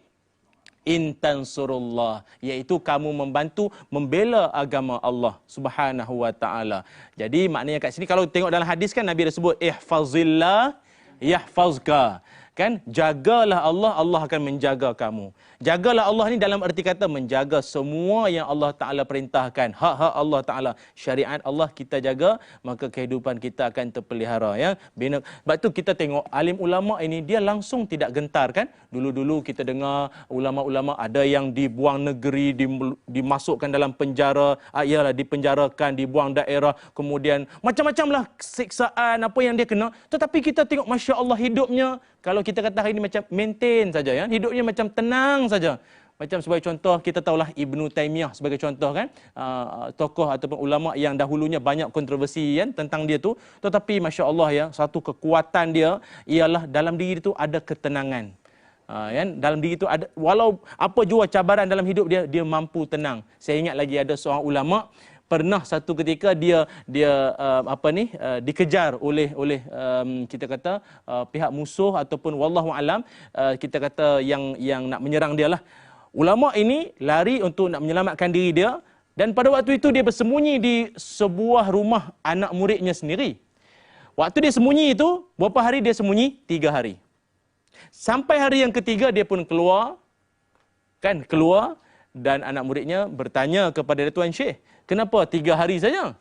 in tansurullah, iaitu kamu membantu membela agama Allah Subhanahu wa taala. Jadi maknanya kat sini kalau tengok dalam hadis kan Nabi dah sebut ihfazillah yahfazka. Kan, jagalah Allah, Allah akan menjaga kamu. Jagalah Allah ni dalam arti kata menjaga semua yang Allah Ta'ala perintahkan. Hak-hak Allah Ta'ala, syariat Allah kita jaga, maka kehidupan kita akan terpelihara. Ya. Sebab tu kita tengok alim ulama ini, dia langsung tidak gentar kan. Dulu-dulu kita dengar ulama-ulama ada yang dibuang negeri, dimasukkan dalam penjara, ialah dipenjarakan, dibuang daerah, kemudian macam-macam lah siksaan apa yang dia kena. Tetapi kita tengok Masya Allah hidupnya, kalau kita kata hari ini macam maintain saja, ya, hidupnya macam tenang saja. Macam sebagai contoh, kita tahulah Ibnu Taimiyah sebagai contoh kan, tokoh ataupun ulama yang dahulunya banyak kontroversi kan tentang dia tu, tetapi Masya Allah ya, satu kekuatan dia ialah dalam diri itu ada ketenangan. Kan? Dalam diri itu ada, walau apa jua cabaran dalam hidup dia, dia mampu tenang. Saya ingat lagi ada seorang ulama pernah satu ketika dia dikejar oleh kita kata pihak musuh ataupun wallahu alam, kita kata yang nak menyerang dia lah. Ulama ini lari untuk nak menyelamatkan diri dia, dan pada waktu itu dia bersembunyi di sebuah rumah anak muridnya sendiri. Waktu dia sembunyi itu, berapa hari dia sembunyi? 3 hari. Sampai hari yang ketiga dia pun keluar, dan anak muridnya bertanya kepada Tuan Syekh, kenapa 3 hari saja?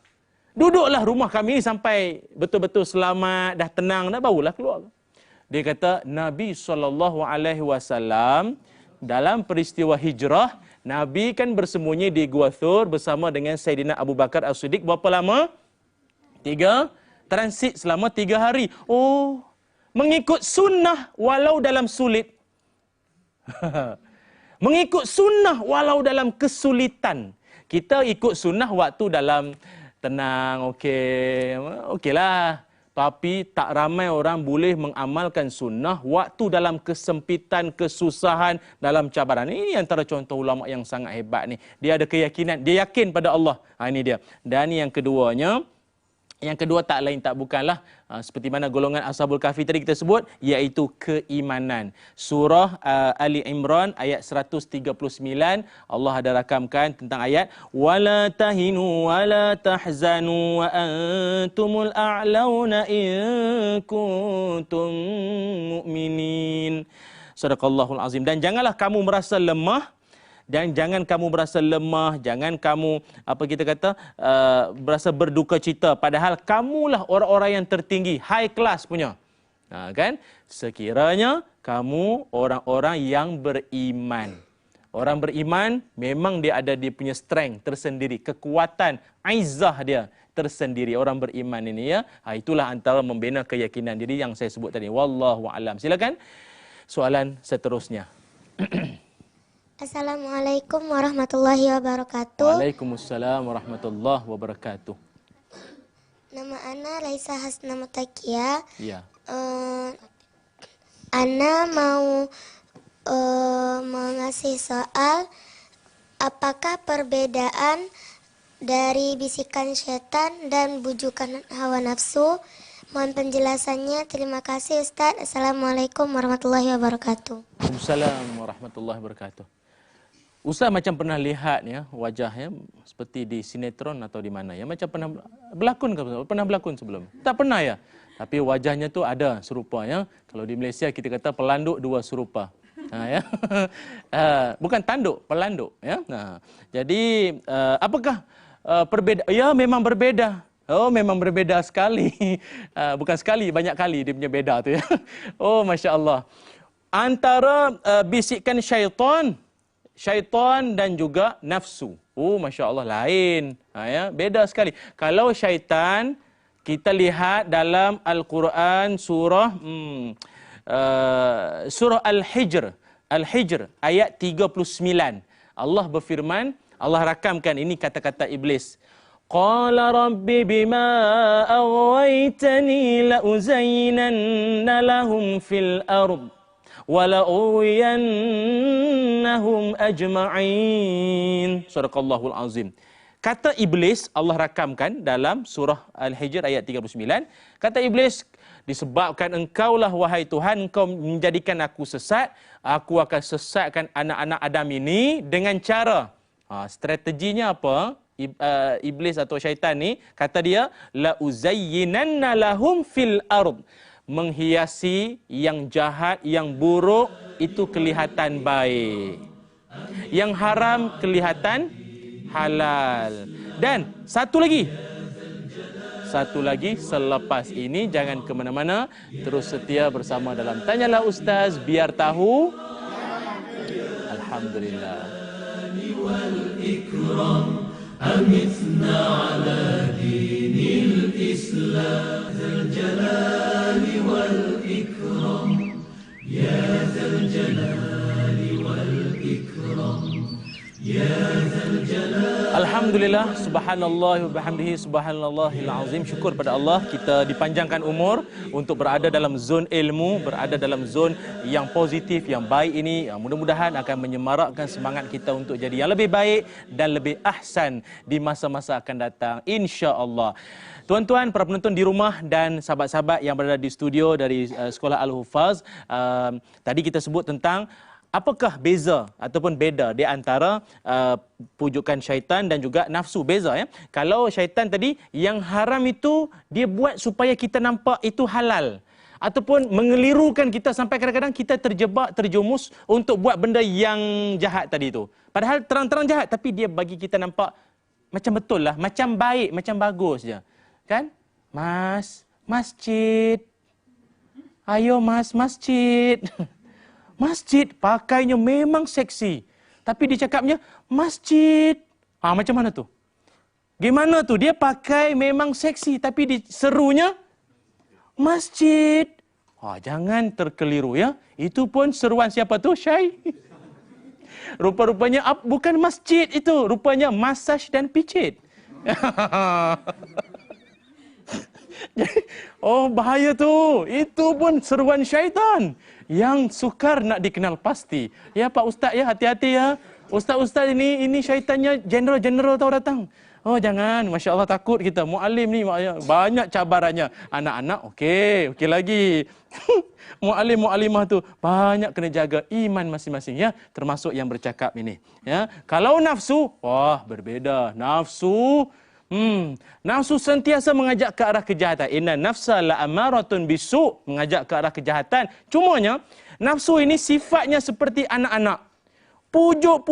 Duduklah rumah kami sampai betul-betul selamat, dah tenang, dah barulah keluar. Dia kata Nabi SAW dalam peristiwa hijrah, Nabi kan bersembunyi di Gua Thur bersama dengan Saidina Abu Bakar As-Siddiq berapa lama? 3 transit selama 3 hari. Oh, mengikut sunnah walau dalam sulit. Mengikut sunnah walau dalam kesulitan. Kita ikut sunnah waktu dalam tenang, okeylah. Tapi tak ramai orang boleh mengamalkan sunnah waktu dalam kesempitan, kesusahan, dalam cabaran. Ini antara contoh ulama yang sangat hebat ni. Dia ada keyakinan, dia yakin pada Allah. Ini dia. Dan yang keduanya, tak lain tak bukanlah seperti mana golongan Ashabul Kahfi tadi kita sebut, iaitu keimanan. Surah Ali Imran ayat 139, Allah ada rakamkan tentang ayat wala tahinu wala tahzanu wa antumul a'launa in kuntum mu'minin. Sadaqallahul azim. Dan janganlah kamu merasa lemah, dan jangan kamu berasa lemah, jangan kamu berasa berduka cita, padahal kamulah orang-orang yang tertinggi, high class punya. Kan? Sekiranya kamu orang-orang yang beriman. Orang beriman memang dia ada dia punya strength tersendiri, kekuatan, aizah dia tersendiri. Orang beriman ini ya, itulah antara membina keyakinan diri yang saya sebut tadi. Wallahu a'lam. Silakan soalan seterusnya. Assalamualaikum warahmatullahi wabarakatuh. Waalaikumsalam warahmatullahi wabarakatuh. Nama Ana Laisa Hasna Mutakia. Ya. Ana mau mengasih soal, apakah perbedaan dari bisikan setan dan bujukan hawa nafsu? Mohon penjelasannya. Terima kasih Ustaz. Assalamualaikum warahmatullahi wabarakatuh. Waalaikumsalam warahmatullahi wabarakatuh. Ustaz macam pernah lihat ya wajahnya seperti di sinetron atau di mana ya, macam pernah berlakon ke? Pernah berlakon sebelum? Tak pernah ya. Tapi wajahnya tu ada serupa ya. Kalau di Malaysia kita kata pelanduk dua serupa. Ya. Bukan tanduk, pelanduk ya. Jadi apakah perbedaan? Ya memang berbeda. Oh memang berbeda sekali. Bukan sekali, banyak kali dia punya beda tu ya. Oh Masya Allah. Antara bisikan syaitan dan juga nafsu. Oh Masya Allah lain. Ya, beda sekali. Kalau syaitan, kita lihat dalam Al-Quran surah Al-Hijr. Al-Hijr ayat 39. Allah berfirman, Allah rakamkan ini kata-kata iblis. Qala rabbi bima aghwaytani la uzayyinanna lahum fil ard wala'uwiyannahum ajma'in. Sadaqallahul azim. Kata iblis, Allah rakamkan dalam surah Al-Hijr ayat 39. Kata iblis, disebabkan engkaulah wahai Tuhan, engkau menjadikan aku sesat, aku akan sesatkan anak-anak Adam ini dengan cara, strateginya apa? Iblis atau syaitan ni, kata dia, la uzayyinanna lahum fil ard, menghiasi yang jahat, yang buruk itu kelihatan baik, yang haram kelihatan halal. Dan satu lagi, selepas ini jangan ke mana-mana, terus setia bersama dalam Tanyalah Ustaz, biar tahu. Alhamdulillah. Alhamdulillah, subhanallah wa bihamdihi, subhanallahil azim. Syukur pada Allah kita dipanjangkan umur untuk berada dalam zon ilmu, berada dalam zon yang positif, yang baik ini. Mudah-mudahan akan menyemarakkan semangat kita untuk jadi yang lebih baik dan lebih ahsan di masa-masa akan datang, insya-Allah. Tuan-tuan, para penonton di rumah dan sahabat-sahabat yang berada di studio dari Sekolah Al-Hufaz, tadi kita sebut tentang apakah beza ataupun beda di antara pujukan syaitan dan juga nafsu. Beza ya. Kalau syaitan tadi, yang haram itu dia buat supaya kita nampak itu halal, ataupun mengelirukan kita sampai kadang-kadang kita terjebak, terjumus untuk buat benda yang jahat tadi itu. Padahal terang-terang jahat, tapi dia bagi kita nampak macam betul lah, macam baik, macam bagus je. Kan? Mas, masjid. Ayo mas, masjid. Masjid, pakainya memang seksi, tapi dia cakapnya masjid. Macam mana tu? Gimana tu? Dia pakai memang seksi, tapi diserunya masjid. Jangan terkeliru ya. Itu pun seruan siapa tu? Syai. Rupa-rupanya bukan masjid itu, rupanya masaj dan picit. Bahaya tu. Itu pun seruan syaitan yang sukar nak dikenal pasti. Ya Pak Ustaz ya, hati-hati ya. Ustaz-ustaz ini syaitannya general-general tahu datang. Jangan, Masya Allah takut kita. Mu'alim ni banyak cabarannya. Anak-anak okey lagi. Mu'alim-mu'alimah tu banyak kena jaga iman masing-masing ya, termasuk yang bercakap ini. Ya, kalau nafsu, berbeza. Nafsu sentiasa mengajak ke arah kejahatan. Inna nafsa la'amaratun bisu', mengajak ke arah kejahatan. Cumanya nafsu ini sifatnya seperti anak-anak. Pujuk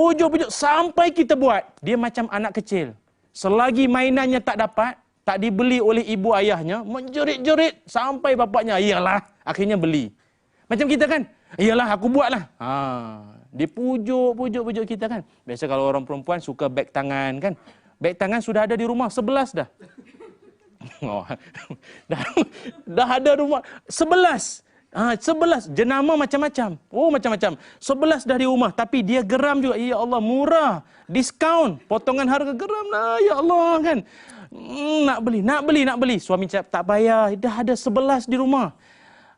sampai kita buat. Dia macam anak kecil. Selagi mainannya tak dapat, tak dibeli oleh ibu ayahnya, menjerit-jerit sampai bapaknya, iyalah, akhirnya beli. Macam kita kan, iyalah aku buatlah. Dia pujuk kita kan. Biasa kalau orang perempuan suka beg tangan kan. Beg tangan sudah ada di rumah 11 dah. Dah ada rumah 11. 11 jenama macam-macam. Macam-macam. 11 dah di rumah, tapi dia geram juga. Ya Allah, murah. Diskaun, potongan harga geram lah. Ya Allah kan. Nak beli. Suami cakap tak payah, dah ada 11 di rumah.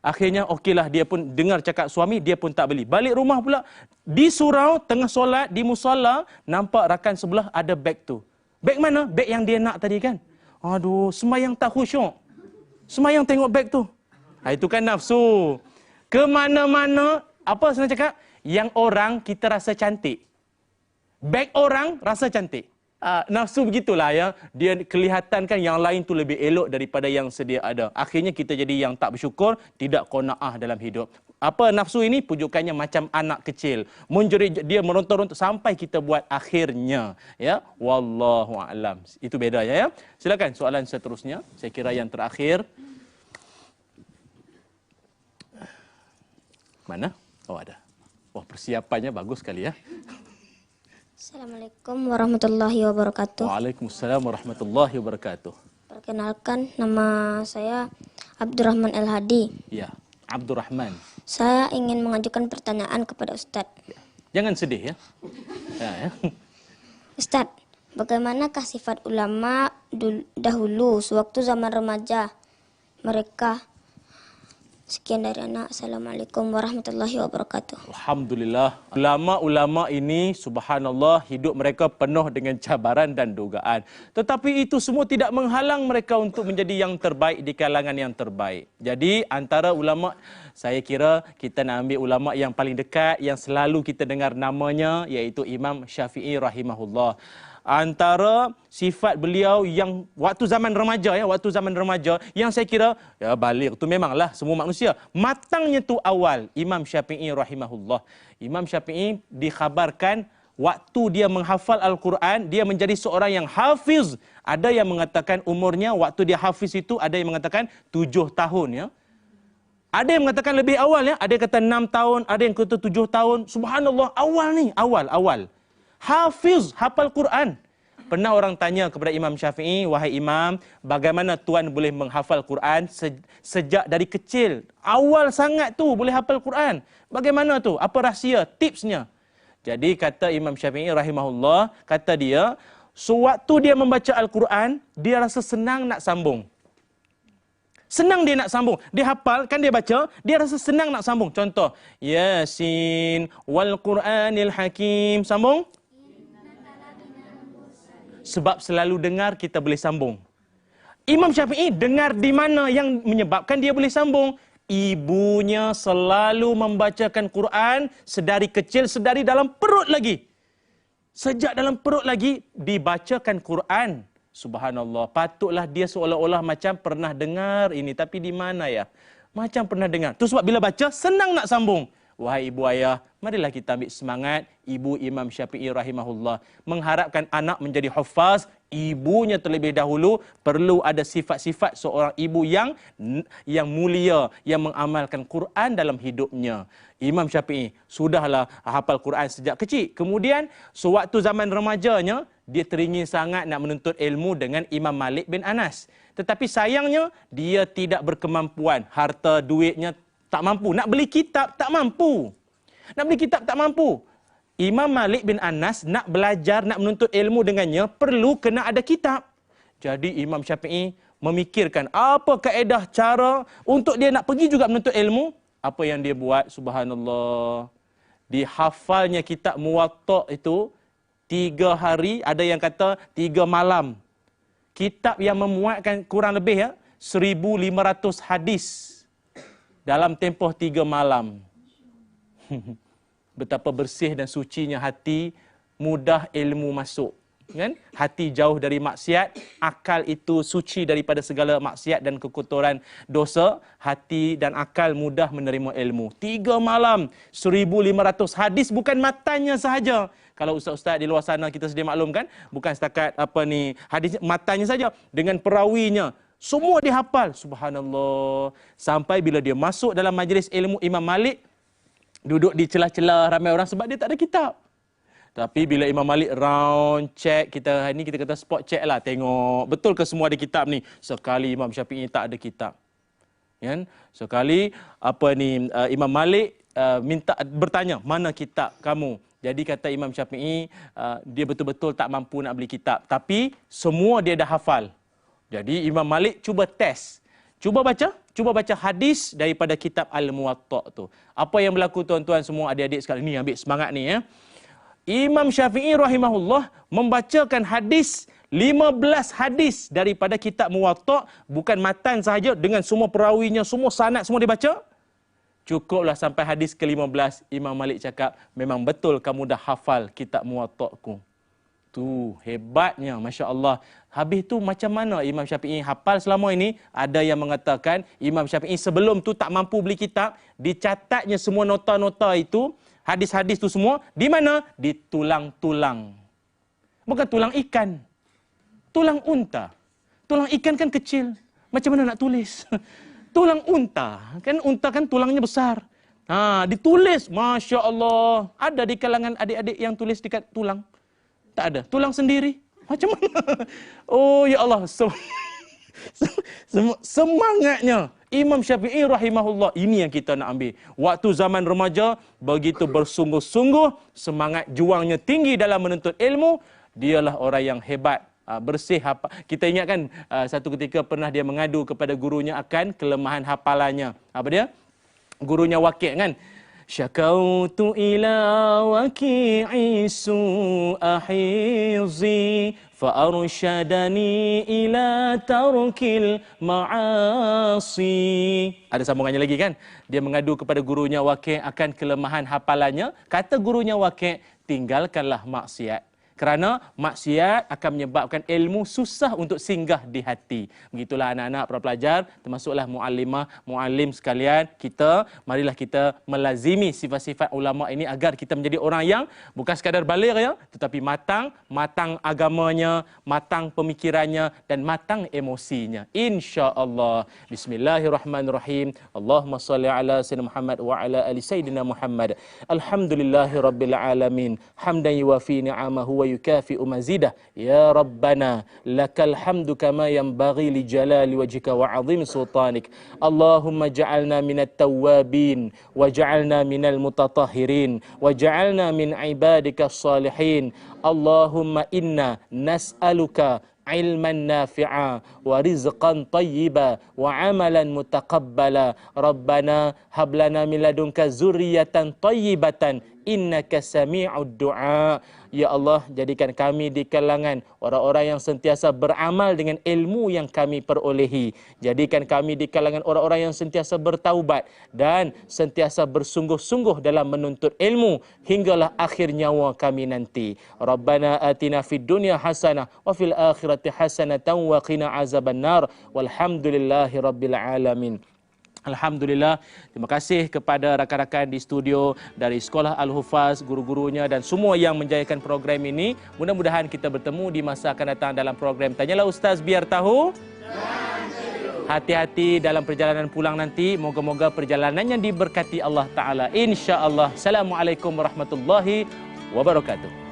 Akhirnya okeylah, dia pun dengar cakap suami, dia pun tak beli. Balik rumah pula, di surau tengah solat di musalla, nampak rakan sebelah ada beg tu. Beg mana? Beg yang dia nak tadi kan. Aduh, semayang tak khusyuk. Semayang tengok beg tu. Itu kan nafsu. Ke mana-mana, apa senang cakap? Yang orang kita rasa cantik. Beg orang rasa cantik. Nafsu begitulah ya. Dia kelihatan kan yang lain tu lebih elok daripada yang sedia ada. Akhirnya kita jadi yang tak bersyukur, tidak qanaah dalam hidup. Apa nafsu ini? Pujukannya macam anak kecil. Menjerit, dia meronta-ronta sampai kita buat akhirnya. Ya, wallahu a'lam. Itu bedanya ya. Silakan soalan seterusnya. Saya kira yang terakhir. Mana? Ada. Persiapannya bagus sekali ya. Assalamualaikum warahmatullahi wabarakatuh. Waalaikumsalam warahmatullahi wabarakatuh. Perkenalkan, nama saya Abdurrahman El-Hadi. Ya, Abdurrahman. Saya ingin mengajukan pertanyaan kepada Ustadz. Jangan sedih ya. Ya. Ustadz, bagaimanakah sifat ulama dahulu sewaktu zaman remaja? Mereka Sekian dari anak. Assalamualaikum warahmatullahi wabarakatuh. Alhamdulillah. Ulama-ulama ini subhanallah hidup mereka penuh dengan cabaran dan dugaan. Tetapi itu semua tidak menghalang mereka untuk menjadi yang terbaik di kalangan yang terbaik. Jadi antara ulama, saya kira kita nak ambil ulama yang paling dekat, yang selalu kita dengar namanya, iaitu Imam Syafi'i rahimahullah. Antara sifat beliau yang waktu zaman remaja, yang saya kira ya baligh tu memanglah semua manusia. Matangnya tu awal Imam Syafi'i rahimahullah. Imam Syafi'i dikhabarkan waktu dia menghafal Al-Quran, dia menjadi seorang yang hafiz. Ada yang mengatakan umurnya waktu dia hafiz itu, ada yang mengatakan 7 tahun ya. Ada yang mengatakan lebih awal ya, ada yang kata 6 tahun, ada yang kata 7 tahun. Subhanallah, awal ni, awal. Hafiz, hafal Quran. Pernah orang tanya kepada Imam Syafi'i, wahai Imam, bagaimana tuan boleh menghafal Quran sejak dari kecil? Awal sangat tu boleh hafal Quran. Bagaimana tu? Apa rahsia, tipsnya? Jadi kata Imam Syafi'i rahimahullah, kata dia, sewaktu dia membaca Al-Quran, dia rasa senang nak sambung. Senang dia nak sambung. Dia hafal, kan dia baca, dia rasa senang nak sambung. Contoh, Yasin wal Quranil Hakim. Sambung? Sebab selalu dengar, kita boleh sambung. Imam Syafi'i dengar di mana yang menyebabkan dia boleh sambung? Ibunya selalu membacakan Quran sedari kecil, sedari dalam perut lagi. Sejak dalam perut lagi, dibacakan Quran. Subhanallah, patutlah dia seolah-olah macam pernah dengar ini. Tapi di mana ya? Macam pernah dengar. Tu sebab bila baca, senang nak sambung. Wahai ibu ayah, marilah kita ambil semangat ibu Imam Syafi'i rahimahullah. Mengharapkan anak menjadi hufaz, ibunya terlebih dahulu perlu ada sifat-sifat seorang ibu yang mulia, yang mengamalkan Quran dalam hidupnya. Imam Syafi'i sudahlah hafal Quran sejak kecil. Kemudian sewaktu zaman remajanya, dia teringin sangat nak menuntut ilmu dengan Imam Malik bin Anas. Tetapi sayangnya, dia tidak berkemampuan. Harta, duitnya tak mampu. Nak beli kitab, tak mampu. Imam Malik bin Anas nak belajar, nak menuntut ilmu dengannya, perlu kena ada kitab. Jadi Imam Syafi'i memikirkan apa kaedah cara untuk dia nak pergi juga menuntut ilmu. Apa yang dia buat, subhanallah. Dihafalnya kitab Muwatta itu 3 hari, ada yang kata 3 malam. Kitab yang memuatkan kurang lebih ya 1,500 hadis dalam tempoh 3 malam. Betapa bersih dan sucinya hati, mudah ilmu masuk. Kan? Hati jauh dari maksiat, akal itu suci daripada segala maksiat dan kekotoran dosa. Hati dan akal mudah menerima ilmu. 3 malam, 1,500 hadis, bukan matanya sahaja. Kalau ustaz-ustaz di luar sana kita sedia maklum kan, bukan setakat hadis matanya saja, dengan perawinya. Semua dihafal, subhanallah. Sampai bila dia masuk dalam majlis ilmu Imam Malik, duduk di celah-celah ramai orang sebab dia tak ada kitab. Tapi bila Imam Malik round check, kita hari ni kita kata spot check lah, tengok betul ke semua ada kitab ni. Sekali Imam Syafi'i tak ada kitab. Kan? Sekali Imam Malik bertanya, mana kitab kamu? Jadi kata Imam Syafi'i, dia betul-betul tak mampu nak beli kitab, tapi semua dia dah hafal. Jadi Imam Malik cuba test. Cuba baca hadis daripada kitab Al-Muwatta tu. Apa yang berlaku tuan-tuan semua, adik-adik sekalian ni, ambil semangat ni ya. Imam Syafi'i rahimahullah membacakan hadis, 15 hadis daripada kitab Muwatta, bukan matan sahaja, dengan semua perawinya, semua sanad semua dibaca. Cukuplah sampai hadis ke-15, Imam Malik cakap, memang betul kamu dah hafal kitab Muwatta'ku. Tu hebatnya, Masya Allah. Habis tu macam mana Imam Syafi'i hafal selama ini? Ada yang mengatakan Imam Syafi'i sebelum tu tak mampu beli kitab, dicatatnya semua nota-nota itu, hadis-hadis tu semua, di mana? Di tulang-tulang. Bukan tulang ikan. Tulang unta. Tulang ikan kan kecil. Macam mana nak tulis? Tulang unta. Kan unta kan tulangnya besar. Ditulis. Masya Allah. Ada di kalangan adik-adik yang tulis dekat tulang? Tak ada. Tulang sendiri. Macam mana? Oh ya Allah. Semangatnya Imam Syafi'i rahimahullah. Ini yang kita nak ambil. Waktu zaman remaja, begitu bersungguh-sungguh, semangat juangnya tinggi dalam menuntut ilmu. Dialah orang yang hebat bersih kita ingat kan satu ketika pernah dia mengadu kepada gurunya akan kelemahan hafalannya. Apa dia? Gurunya Waqi' kan, syakautu ila waqi'i su'a hifzi fa arsyadani ila tarkil ma'asi. Ada sambungannya lagi kan, dia mengadu kepada gurunya Waqi' akan kelemahan hafalannya. Kata gurunya Waqi', tinggalkanlah maksiat, kerana maksiat akan menyebabkan ilmu susah untuk singgah di hati. Begitulah anak-anak para pelajar, termasuklah muallimah, muallim sekalian, marilah kita melazimi sifat-sifat ulama ini agar kita menjadi orang yang bukan sekadar baligh ya, tetapi matang agamanya, matang pemikirannya dan matang emosinya. Insya-Allah. Bismillahirrahmanirrahim. Allahumma salli ala sayyidina Muhammad wa ala ali sayyidina Muhammad. Alhamdulillahirabbil alamin. Hamdan yuwafi ni'amahu ويكافئ مزيده يا ربنا لك الحمد كما ينبغي لجلال وجهك وعظيم سلطانك اللهم اجعلنا من التوابين وجعلنا من المتطهرين وجعلنا من عبادك الصالحين اللهم إنا نسألك علما نافعا ورزقا طيبا وعملا متقبلا ربنا هب لنا من لدنك ذرية طيبة إنك سميع الدعاء. Ya Allah, jadikan kami di kalangan orang-orang yang sentiasa beramal dengan ilmu yang kami perolehi. Jadikan kami di kalangan orang-orang yang sentiasa bertaubat dan sentiasa bersungguh-sungguh dalam menuntut ilmu hinggalah akhir nyawa kami nanti. Rabbana atina fid dunya hasanah wa fil akhirati hasanatan wa qina azabannar. Walhamdulillahi rabbil alamin. Alhamdulillah, terima kasih kepada rakan-rakan di studio dari Sekolah Al-Hufaz, guru-gurunya dan semua yang menjayakan program ini. Mudah-mudahan kita bertemu di masa akan datang dalam program Tanyalah Ustaz Biar Tahu. Hati-hati dalam perjalanan pulang nanti. Moga-moga perjalanannya diberkati Allah Ta'ala. InsyaAllah. Assalamualaikum warahmatullahi wabarakatuh.